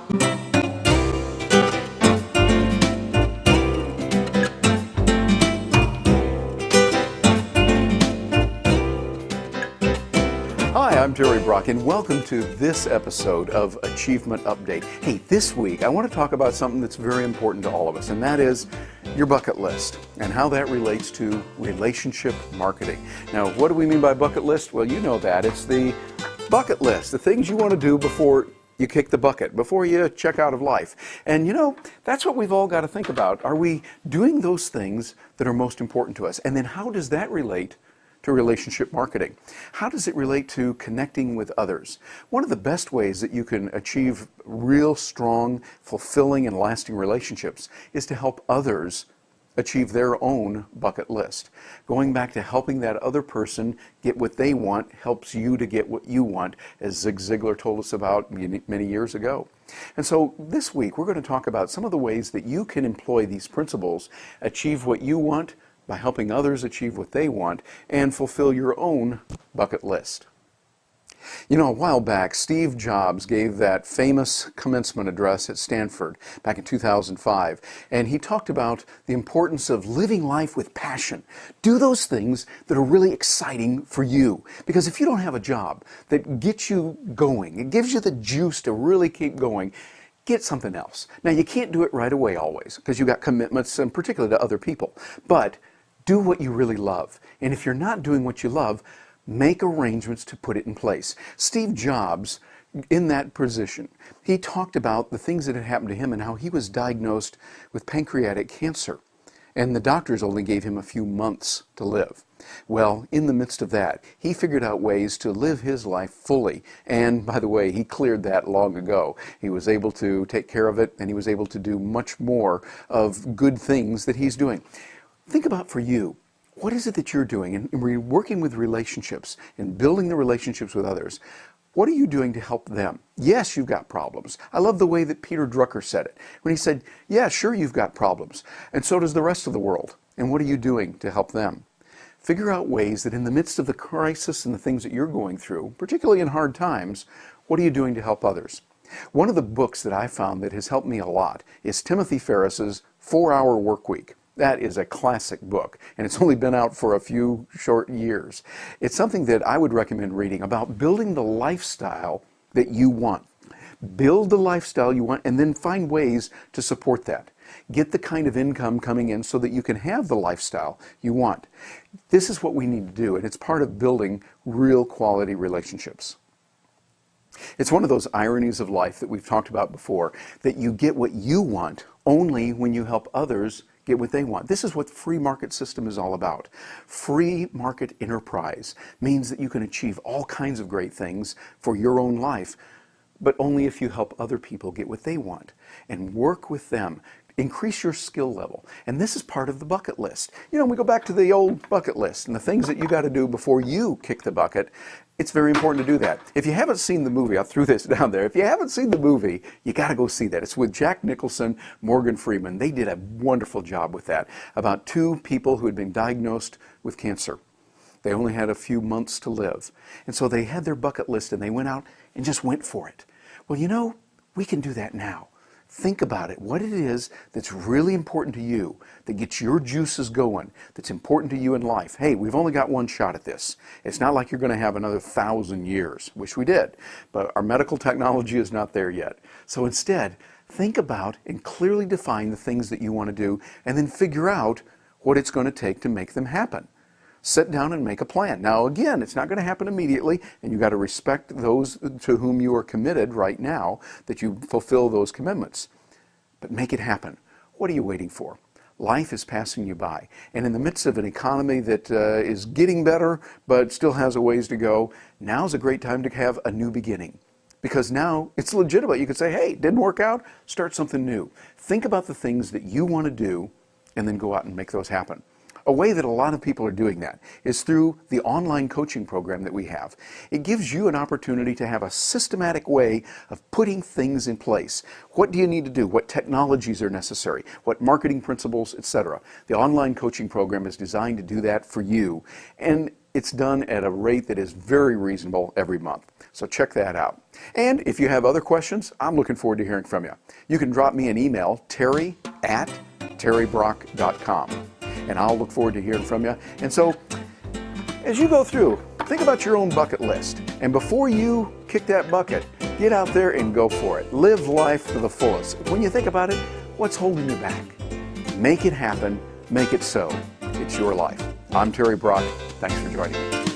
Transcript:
Hi, I'm Terry Brock, and welcome to this episode of Achievement Update. Hey, this week I want to talk about something that's very important to all of us, and that is your bucket list and how that relates to relationship marketing. Now, what do we mean by bucket list? Well, you know that. It's the bucket list, the things you want to do before you kick the bucket, before you check out of life. And you know, that's what we've all got to think about. Are we doing those things that are most important to us? And then how does that relate to relationship marketing? How does it relate to connecting with others? One of the best ways that you can achieve real strong, fulfilling, and lasting relationships is to help others achieve their own bucket list. Going back to helping that other person get what they want helps you to get what you want, as Zig Ziglar told us about many years ago. And so this week we're going to talk about some of the ways that you can employ these principles, achieve what you want by helping others achieve what they want, and fulfill your own bucket list. You know, a while back, Steve Jobs gave that famous commencement address at Stanford back in 2005, and he talked about the importance of living life with passion. Do those things that are really exciting for you, because if you don't have a job that gets you going, it gives you the juice to really keep going, get something else. Now, you can't do it right away always, because you've got commitments, and particularly to other people, but do what you really love. And if you're not doing what you love, make arrangements to put it in place. Steve Jobs, in that position, he talked about the things that had happened to him and how he was diagnosed with pancreatic cancer. And the doctors only gave him a few months to live. Well, in the midst of that, he figured out ways to live his life fully. And by the way, he cleared that long ago. He was able to take care of it, and he was able to do much more of good things that he's doing. Think about for you, what is it that you're doing? And we're working with relationships and building the relationships with others. What are you doing to help them? Yes, you've got problems. I love the way that Peter Drucker said it, when he said, yeah, sure, you've got problems. And so does the rest of the world. And what are you doing to help them? Figure out ways that in the midst of the crisis and the things that you're going through, particularly in hard times, what are you doing to help others? One of the books that I found that has helped me a lot is Timothy Ferriss's 4-Hour Workweek. That is a classic book, and it's only been out for a few short years. It's something that I would recommend reading about building the lifestyle that you want. Build the lifestyle you want, and then find ways to support that. Get the kind of income coming in so that you can have the lifestyle you want. This is what we need to do, and it's part of building real quality relationships. It's one of those ironies of life that we've talked about before, that you get what you want only when you help others get what they want. This is what the free market system is all about. Free market enterprise means that you can achieve all kinds of great things for your own life, but only if you help other people get what they want and work with them. Increase your skill level. And this is part of the bucket list. You know, we go back to the old bucket list and the things that you got to do before you kick the bucket. It's very important to do that. If you haven't seen the movie, I threw this down there. If you haven't seen the movie, you got to go see that. It's with Jack Nicholson, Morgan Freeman. They did a wonderful job with that, about two people who had been diagnosed with cancer. They only had a few months to live. And so they had their bucket list and they went out and just went for it. Well, you know, we can do that now. Think about it, what it is that's really important to you, that gets your juices going, that's important to you in life. Hey, we've only got one shot at this. It's not like you're going to have another 1,000 years. Wish we did, but our medical technology is not there yet. So instead, think about and clearly define the things that you want to do, and then figure out what it's going to take to make them happen. Sit down and make a plan. Now again, it's not going to happen immediately, and you've got to respect those to whom you are committed right now, that you fulfill those commitments. But make it happen. What are you waiting for? Life is passing you by. And in the midst of an economy that is getting better, but still has a ways to go, now's a great time to have a new beginning. Because now it's legitimate. You could say, hey, it didn't work out, start something new. Think about the things that you want to do, and then go out and make those happen. A way that a lot of people are doing that is through the online coaching program that we have. It gives you an opportunity to have a systematic way of putting things in place. What do you need to do? What technologies are necessary? What marketing principles, etc. The online coaching program is designed to do that for you. And it's done at a rate that is very reasonable every month. So check that out. And if you have other questions, I'm looking forward to hearing from you. You can drop me an email, terry@terrybrock.com, and I'll look forward to hearing from you. And so, as you go through, think about your own bucket list. And before you kick that bucket, get out there and go for it. Live life to the fullest. When you think about it, what's holding you back? Make it happen. Make it so. It's your life. I'm Terry Brock. Thanks for joining me.